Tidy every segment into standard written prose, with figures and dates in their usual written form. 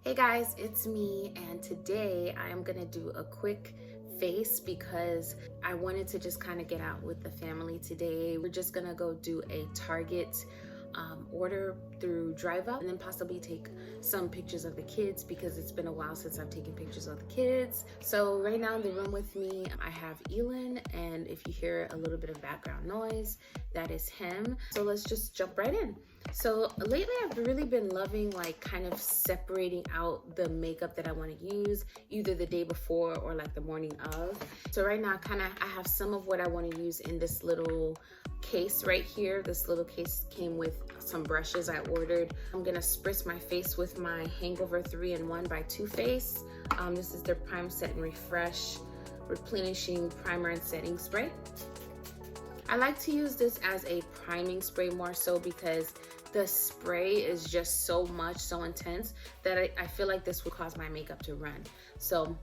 Hey guys, it's me, and today I am gonna do a quick face because I wanted to just kind of get out with the family today. We're just gonna go do a Target order through Drive Up and then possibly take some pictures of the kids because it's been a while since I've taken pictures of the kids. So right now in the room with me, I have Elin, and if you hear a little bit of background noise, that is him. So let's just jump right in. So lately I've really been loving like kind of separating out the makeup that I want to use either the day before or like the morning of. So right now I have some of what I want to use in this little case right here. This little case came with some brushes I ordered. I'm gonna spritz my face with my Hangover 3-in-1 by Too Faced. This is their Prime Set and Refresh Replenishing Primer and Setting Spray. I like to use this as a priming spray more so because the spray is just so intense that I feel like this would cause my makeup to run. So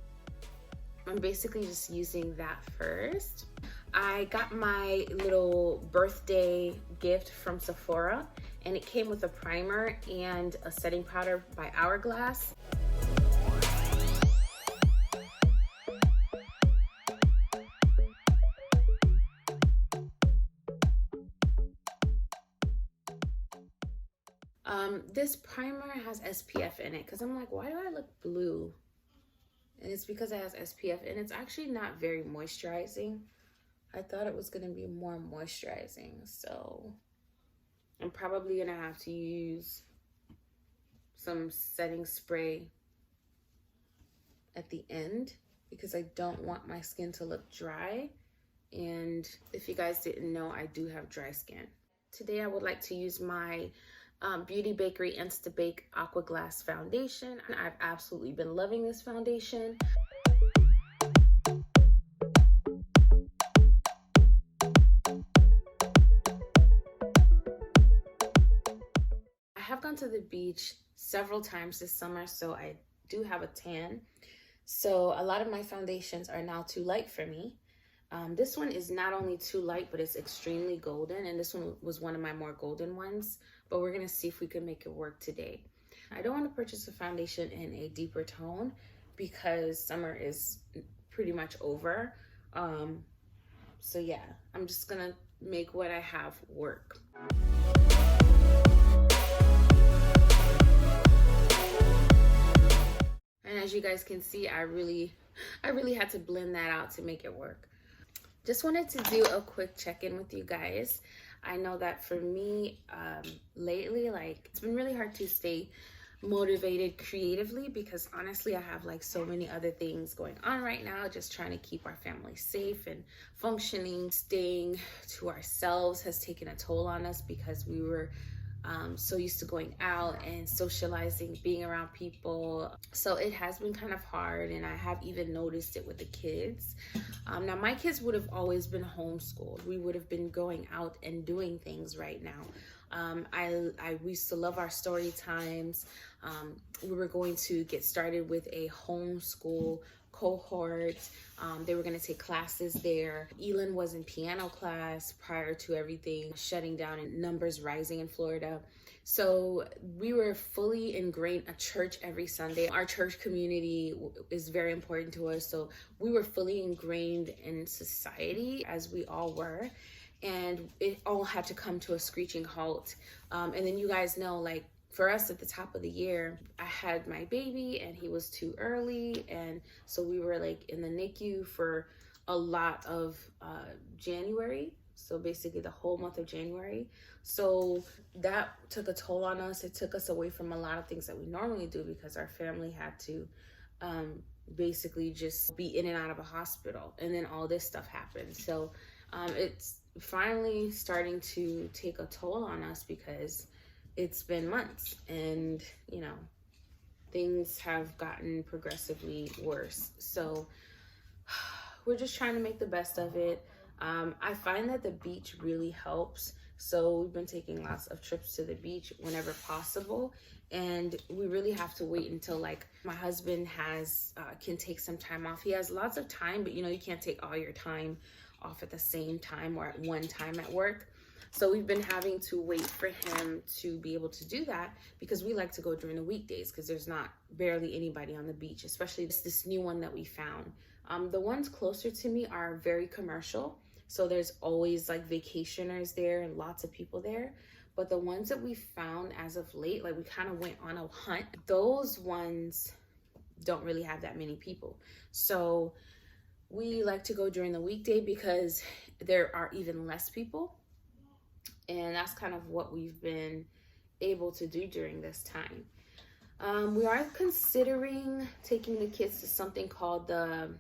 I'm basically just using that first. I got my little birthday gift from Sephora, and it came with a primer and a setting powder by Hourglass. This primer has SPF in it because I'm like, why do I look blue? And it's because it has SPF, and it's actually not very moisturizing. I thought it was going to be more moisturizing, so I'm probably going to have to use some setting spray at the end because I don't want my skin to look dry. And if you guys didn't know, I do have dry skin. Today I would like to use my Beauty Bakery Insta Bake Aqua Glass Foundation. I've absolutely been loving this foundation. I have gone to the beach several times this summer, so I do have a tan. So a lot of my foundations are now too light for me. This one is not only too light, but it's extremely golden, and this one was one of my more golden ones, but we're gonna see if we can make it work today. I don't want to purchase a foundation in a deeper tone because summer is pretty much over. So yeah, I'm just gonna make what I have work. And as you guys can see, I really had to blend that out to make it work. Just wanted to do a quick check-in with you guys. I know that for me, lately, like, it's been really hard to stay motivated creatively because honestly, I have like so many other things going on right now, just trying to keep our family safe and functioning. Staying to ourselves has taken a toll on us because we were so used to going out and socializing, being around people. So it has been kind of hard, and I have even noticed it with the kids. Now my kids would have always been homeschooled. We would have been going out and doing things right now. We used to love our story times. We were going to get started with a homeschool cohort. They were going to take classes there. Elin was in piano class prior to everything shutting down and numbers rising in Florida. So we were fully ingrained at church every Sunday. Our church community is very important to us. So we were fully ingrained in society, as we all were. And it all had to come to a screeching halt. And then you guys know, like, for us at the top of the year, I had my baby and he was too early. And so we were like in the NICU for a lot of January. So basically the whole month of January. So that took a toll on us. It took us away from a lot of things that we normally do because our family had to basically just be in and out of a hospital. And then all this stuff happened. So it's finally starting to take a toll on us because it's been months and, you know, things have gotten progressively worse. So we're just trying to make the best of it. I find that the beach really helps. So we've been taking lots of trips to the beach whenever possible. And we really have to wait until like my husband can take some time off. He has lots of time, but you know, you can't take all your time off at the same time or at one time at work. So we've been having to wait for him to be able to do that because we like to go during the weekdays because there's not barely anybody on the beach, especially this new one that we found. The ones closer to me are very commercial. So there's always like vacationers there and lots of people there. But the ones that we found as of late, like we kind of went on a hunt, those ones don't really have that many people. So we like to go during the weekday because there are even less people. And that's kind of what we've been able to do during this time. We are considering taking the kids to something called the,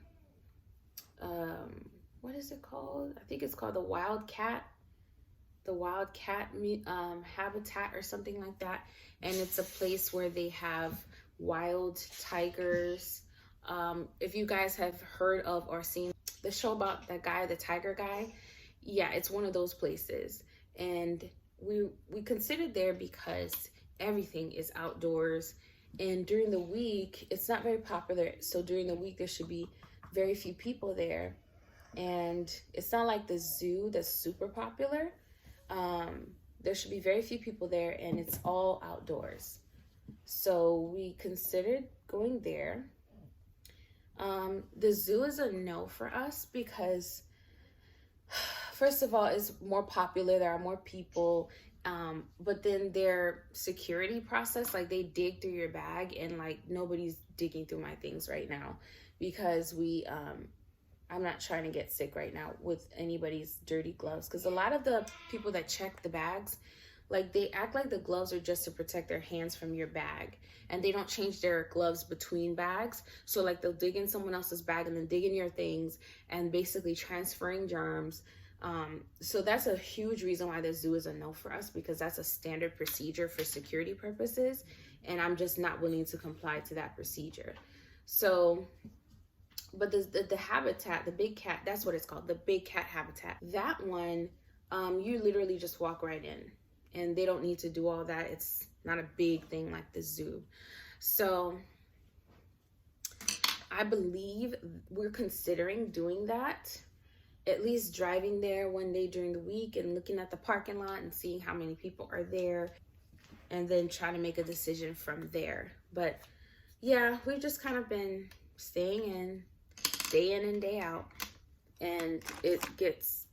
what is it called? I think it's called the Wildcat habitat or something like that. And it's a place where they have wild tigers. If you guys have heard of or seen the show about that guy, the tiger guy, yeah, it's one of those places. And we considered there because everything is outdoors, and during the week it's not very popular. So during the week there should be very few people there, and it's not like the zoo that's super popular. There should be very few people there, and it's all outdoors. So we considered going there. The zoo is a no for us because first of all, it's more popular, there are more people, but then their security process, like they dig through your bag, and like nobody's digging through my things right now because I'm not trying to get sick right now with anybody's dirty gloves, because a lot of the people that check the bags, like they act like the gloves are just to protect their hands from your bag, and they don't change their gloves between bags. So like they'll dig in someone else's bag and then dig in your things and basically transferring germs. So that's a huge reason why the zoo is a no for us, because that's a standard procedure for security purposes, and I'm just not willing to comply to that procedure. So, but the habitat, the big cat, that's what it's called, the big cat habitat. That one, you literally just walk right in, and they don't need to do all that. It's not a big thing like the zoo. So I believe we're considering doing that, at least driving there one day during the week and looking at the parking lot and seeing how many people are there, and then trying to make a decision from there. But yeah, we've just kind of been staying in, day in and day out, and it gets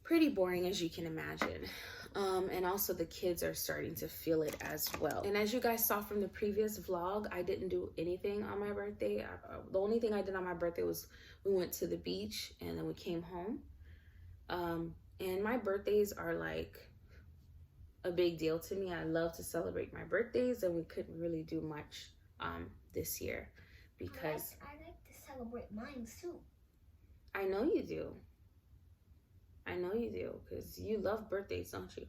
pretty boring, as you can imagine. And also the kids are starting to feel it as well. And as you guys saw from the previous vlog, I didn't do anything on my birthday. The only thing I did on my birthday was we went to the beach and then we came home. And my birthdays are like a big deal to me. I love to celebrate my birthdays, and we couldn't really do much this year because I like to celebrate mine too. I know you do. I know you do, because you love birthdays, don't you?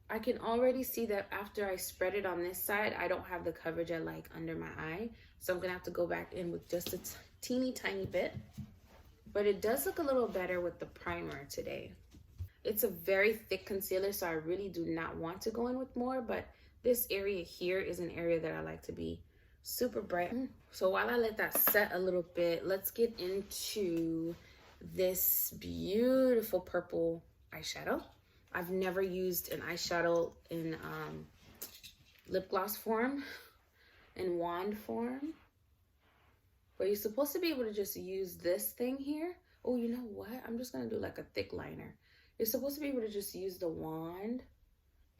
I can already see that after I spread it on this side, I don't have the coverage I like under my eye. So I'm gonna have to go back in with just a teeny tiny bit. But it does look a little better with the primer today. It's a very thick concealer, so I really do not want to go in with more, but this area here is an area that I like to be super bright. So while I let that set a little bit, let's get into this beautiful purple eyeshadow. I've never used an eyeshadow in lip gloss form, in wand form. But you're supposed to be able to just use this thing here. Oh, you know what? I'm just gonna do like a thick liner. You're supposed to be able to just use the wand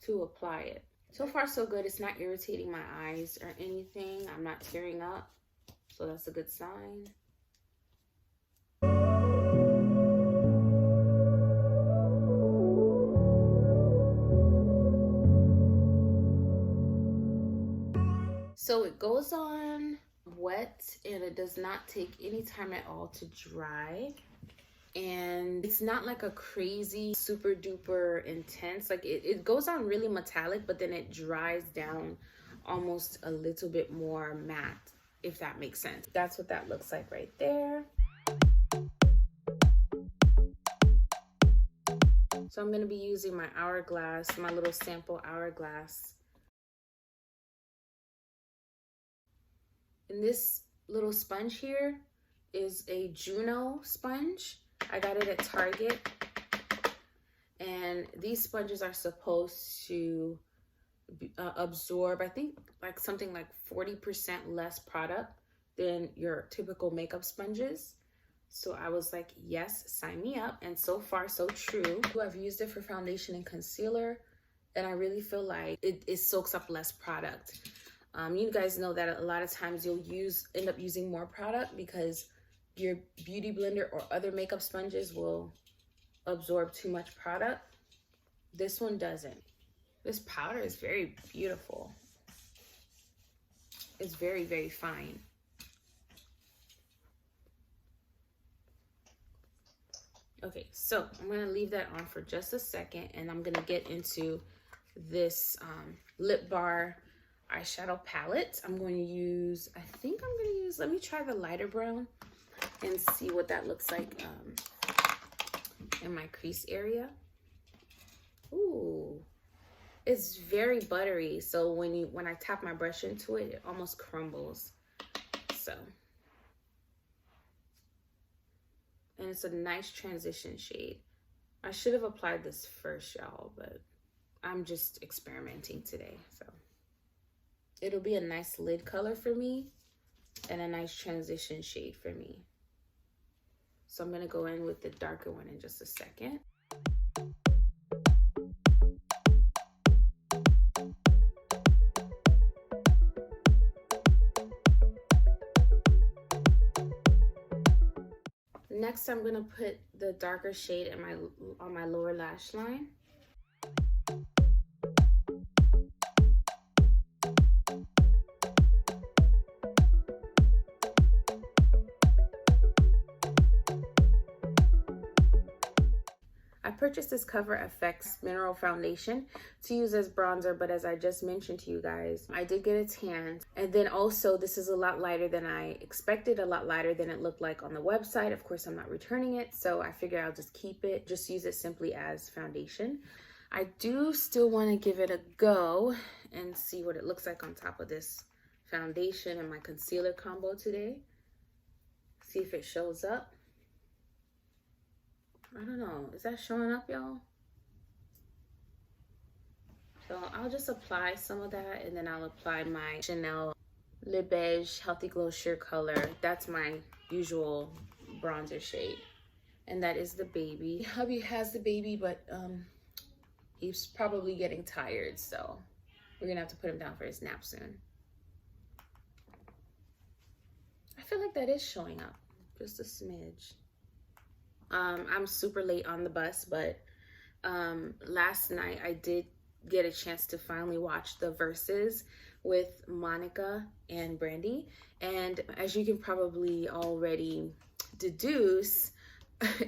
to apply it. So far, so good. It's not irritating my eyes or anything. I'm not tearing up, so that's a good sign. So it goes on wet, and it does not take any time at all to dry. And it's not like a crazy super duper intense, like it goes on really metallic, but then it dries down almost a little bit more matte, if that makes sense. That's what that looks like right there. So I'm going to be using my hourglass, my little sample hourglass. And this little sponge here is a Juno sponge. I got it at Target. And these sponges are supposed to absorb, I think, like something like 40% less product than your typical makeup sponges. So I was like, yes, sign me up. And so far, so true. I've used it for foundation and concealer, and I really feel like it soaks up less product. You guys know that a lot of times you'll end up using more product because your beauty blender or other makeup sponges will absorb too much product. This one doesn't. This powder is very beautiful. It's very, very fine. Okay, so I'm gonna leave that on for just a second, and I'm gonna get into this lip bar eyeshadow palette. I'm going to use, let me try the lighter brown and see what that looks like in my crease area. Ooh, it's very buttery. So when I tap my brush into it, it almost crumbles. So, and it's a nice transition shade. I should have applied this first, y'all, but I'm just experimenting today. So it'll be a nice lid color for me and a nice transition shade for me. So I'm gonna go in with the darker one in just a second. Next, I'm gonna put the darker shade on my lower lash line. I purchased this Cover FX Mineral Foundation to use as bronzer, but as I just mentioned to you guys, I did get a tan. And then also, this is a lot lighter than I expected, a lot lighter than it looked like on the website. Of course, I'm not returning it, so I figured I'll just keep it, just use it simply as foundation. I do still want to give it a go and see what it looks like on top of this foundation and my concealer combo today. See if it shows up. I don't know. Is that showing up, y'all? So I'll just apply some of that, and then I'll apply my Chanel Le Beige Healthy Glow Sheer Color. That's my usual bronzer shade. And that is the baby. Hubby has the baby, but he's probably getting tired, so we're gonna have to put him down for his nap soon. I feel like that is showing up, just a smidge. I'm super late on the bus, but last night I did get a chance to finally watch the Verses with Monica and Brandy. And as you can probably already deduce,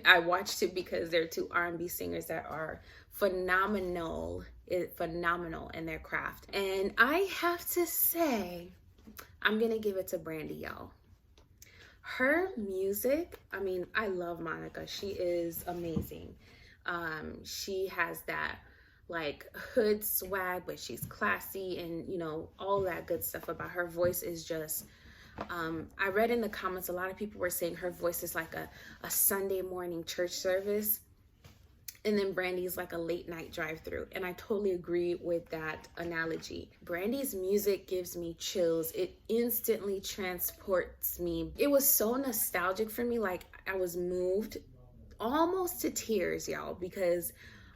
I watched it because they're two R&B singers that are phenomenal in their craft. And I have to say, I'm gonna give it to Brandy, y'all. Her music, I mean, I love Monica. She is amazing. She has that like hood swag, but she's classy, and you know, all that good stuff about her. Voice is just, I read in the comments, a lot of people were saying her voice is like a Sunday morning church service. And then Brandy's like a late night drive-through. And I totally agree with that analogy. Brandy's music gives me chills. It instantly transports me. It was so nostalgic for me. Like I was moved almost to tears, y'all, because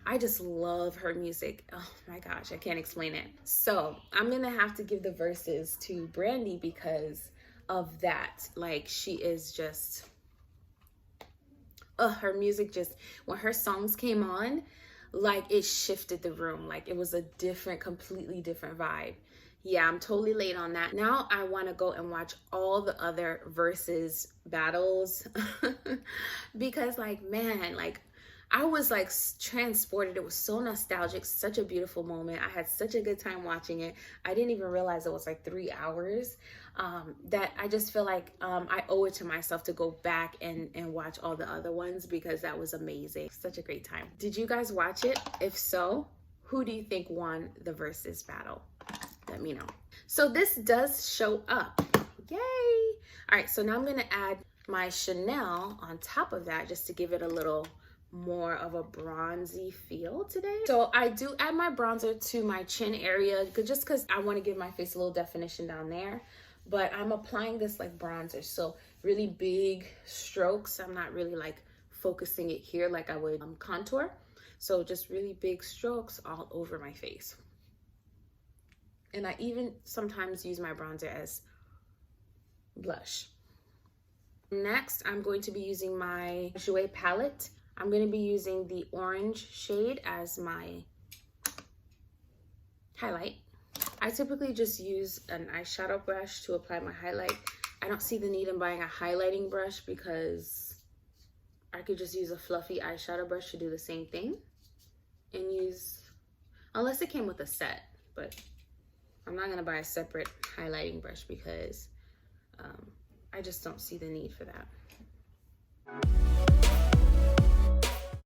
I just love her music. Oh my gosh, I can't explain it. So I'm gonna have to give the Verses to Brandy because of that. Like she is just, her music just, when her songs came on, like it shifted the room. Like it was a completely different vibe. Yeah, I'm totally late on that. Now I want to go and watch all the other Versus battles because like, man, like I was like transported. It was so nostalgic, such a beautiful moment. I had such a good time watching it. I didn't even realize it was like 3 hours. That I just feel like I owe it to myself to go back and watch all the other ones because that was amazing. Such a great time. Did you guys watch it? If so, who do you think won the Versus battle? Let me know. So this does show up. yay. All right, so now I'm gonna add my Chanel on top of that just to give it a little more of a bronzy feel today. So I do add my bronzer to my chin area just because I want to give my face a little definition down there, but I'm applying this like bronzer, so really big strokes. I'm not really like focusing it here like I would contour, so just really big strokes all over my face. And I even sometimes use my bronzer as blush. Next, I'm going to be using my SOOOO palette. I'm going to be using the orange shade as my highlight. I typically just use an eyeshadow brush to apply my highlight. I don't see the need in buying a highlighting brush because I could just use a fluffy eyeshadow brush to do the same thing and use, unless it came with a set, but I'm not going to buy a separate highlighting brush because I just don't see the need for that.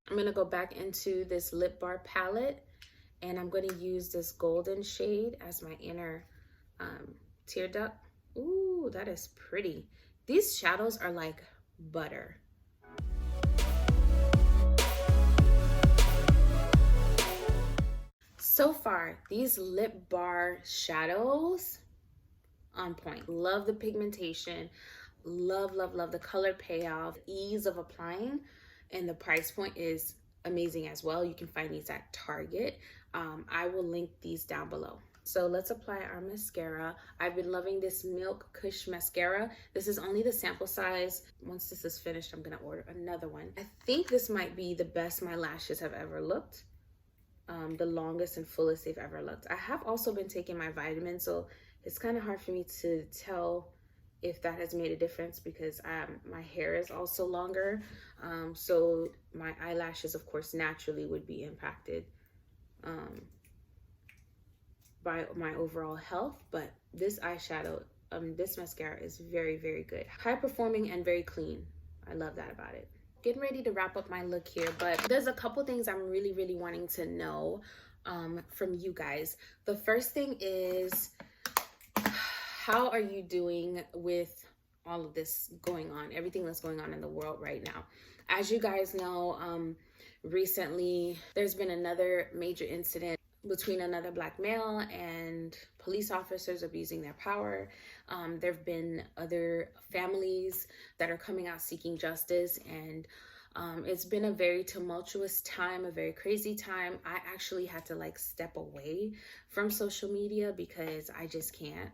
I'm gonna go back into this lip bar palette and I'm gonna use this golden shade as my inner tear duct. Ooh, that is pretty. These shadows are like butter. So far, these lip bar shadows, on point. Love the pigmentation, love the color payoff, ease of applying, and the price point is amazing as well. You can find these at Target. I will link these down below. So let's apply our mascara. I've been loving this Milk Kush mascara. This is only the sample size. Once this is finished, I'm gonna order another one. I think this might be the best my lashes have ever looked. The longest and fullest they've ever looked. I have also been taking my vitamins, so it's kind of hard for me to tell if that has made a difference because my hair is also longer. So my eyelashes, of course, naturally would be impacted by my overall health. But this eyeshadow, this mascara is very, very good. High performing and very clean. I love that about it. Getting ready to wrap up my look here, but there's a couple things I'm really, really wanting to know from you guys. The first thing is, how are you doing with all of this going on, everything that's going on in the world right now? As you guys know, recently there's been another major incident between another Black male and police officers abusing their power. There have been other families that are coming out seeking justice, and it's been a very tumultuous time, a very crazy time. I actually had to like step away from social media because I just can't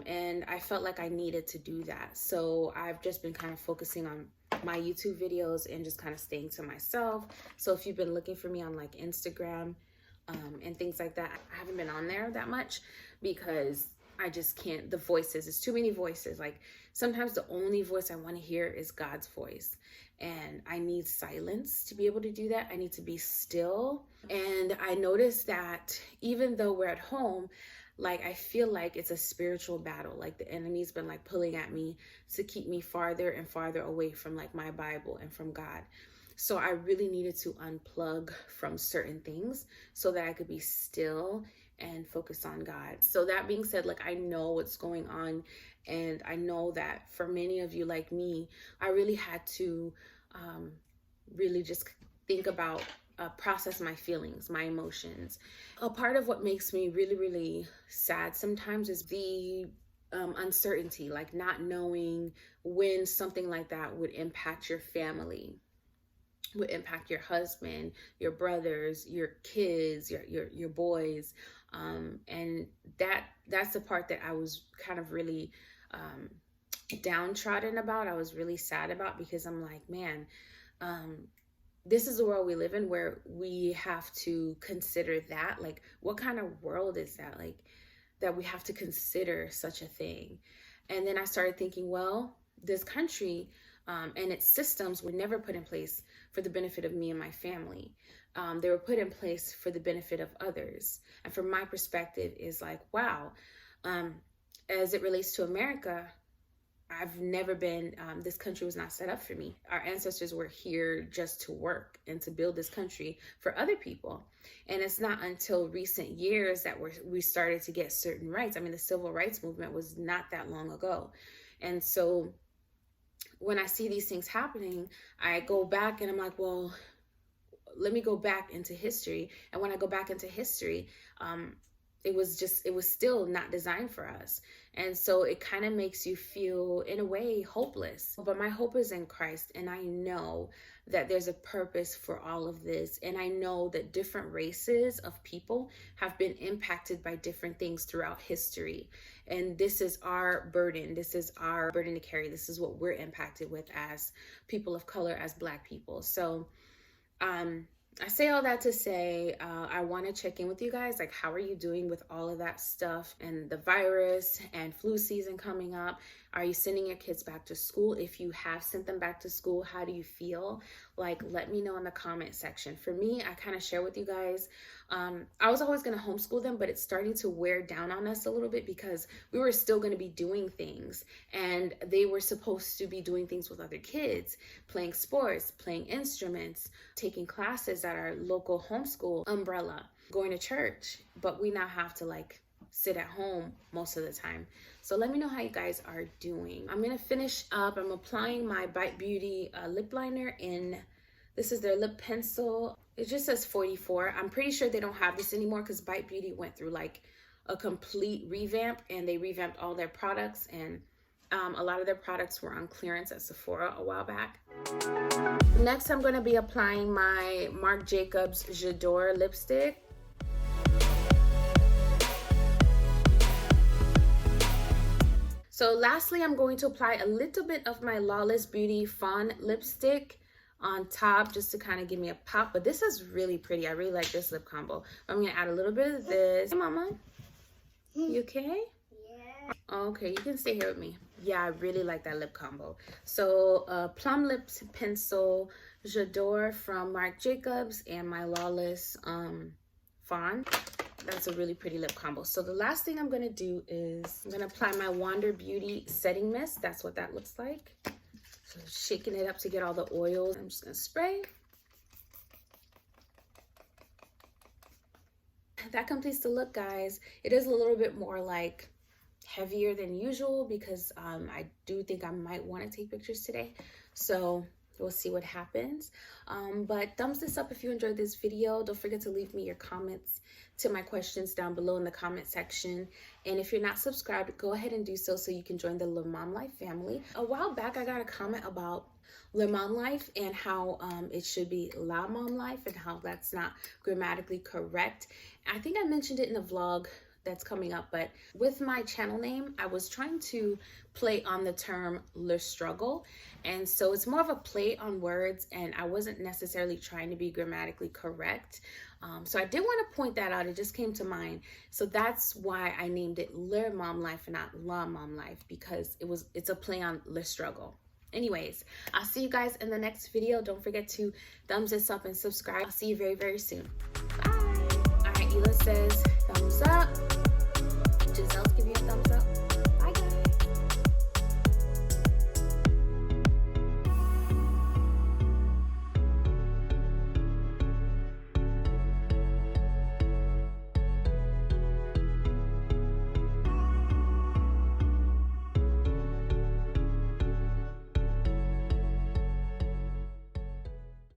and I felt like I needed to do that. So I've just been kind of focusing on my YouTube videos and just kind of staying to myself. So if you've been looking for me on like Instagram and things like that, I haven't been on there that much because I just can't, the voices, it's too many voices. Like sometimes the only voice I want to hear is God's voice, and I need silence to be able to do that. I need to be still. And I noticed that even though we're at home, like I feel like it's a spiritual battle. Like the enemy's been like pulling at me to keep me farther and farther away from like my Bible and from God. So I really needed to unplug from certain things so that I could be still and focus on God. So that being said, like I know what's going on, and I know that for many of you like me, I really had to really just think about process my feelings, my emotions. A part of what makes me really, really sad sometimes is the uncertainty, like not knowing when something like that would impact your family, would impact your husband, your brothers, your kids, your boys. And that's the part that I was kind of really downtrodden about. I was really sad about, because I'm like, man, this is the world we live in where we have to consider that. Like, what kind of world is that? Like, that we have to consider such a thing. And then I started thinking, well, this country and its systems were never put in place for the benefit of me and my family. They were put in place for the benefit of others. And from my perspective is like, wow, as it relates to America, I've never been, this country was not set up for me. Our ancestors were here just to work and to build this country for other people. And it's not until recent years that we started to get certain rights. I mean, the civil rights movement was not that long ago. And so when I see these things happening, I go back and I'm like, well, let me go back into history. And when I go back into history, it was still not designed for us. And so it kind of makes you feel, in a way, hopeless. But my hope is in Christ, and I know that there's a purpose for all of this. And I know that different races of people have been impacted by different things throughout history. And this is our burden. This is our burden to carry. This is what we're impacted with as people of color, as Black people. So I say all that to say, I want to check in with you guys. Like, how are you doing with all of that stuff and the virus and flu season coming up? Are you sending your kids back to school? If you have sent them back to school, how do you feel? Like, let me know in the comment section. For me, I kind of share with you guys. I was always going to homeschool them, but it's starting to wear down on us a little bit because we were still going to be doing things, and they were supposed to be doing things with other kids, playing sports, playing instruments, taking classes at our local homeschool umbrella, going to church. But we now have to like sit at home most of the time. So let me know how you guys are doing. I'm going to finish up. I'm applying my Bite Beauty lip liner in, this is their lip pencil. It just says 44. I'm pretty sure they don't have this anymore because Bite Beauty went through like a complete revamp, and they revamped all their products, and a lot of their products were on clearance at Sephora a while back. Next, I'm going to be applying my Marc Jacobs J'adore lipstick. So lastly, I'm going to apply a little bit of my Lawless Beauty Fawn lipstick on top just to kind of give me a pop. But this is really pretty. I really like this lip combo. I'm going to add a little bit of this. Hey, Mama. You okay? Yeah. Okay, you can stay here with me. Yeah, I really like that lip combo. So Plum Lips Pencil J'adore from Marc Jacobs and my Lawless Fawn. That's a really pretty lip combo. So the last thing I'm going to do is I'm going to apply my Wander Beauty Setting Mist. That's what that looks like. So shaking it up to get all the oils. I'm just going to spray. That completes the look, guys. It is a little bit more like heavier than usual because I do think I might want to take pictures today. So we'll see what happens. But thumbs this up if you enjoyed this video. Don't forget to leave me your comments to my questions down below in the comment section. And if you're not subscribed, go ahead and do so you can join the Lemomlife family. A while back, I got a comment about Lemomlife and how it should be Lemomlife and how that's not grammatically correct. I think I mentioned it in a vlog that's coming up, but with my channel name, I was trying to play on the term le struggle, and so it's more of a play on words, and I wasn't necessarily trying to be grammatically correct. So I did want to point that out. It just came to mind. So that's why I named it Lemomlife and not Lemomlife, because it's a play on le struggle. Anyways, I'll see you guys in the next video. Don't forget to thumbs this up and subscribe. I'll see you very, very soon. Bye. All right, Ela says thumbs up.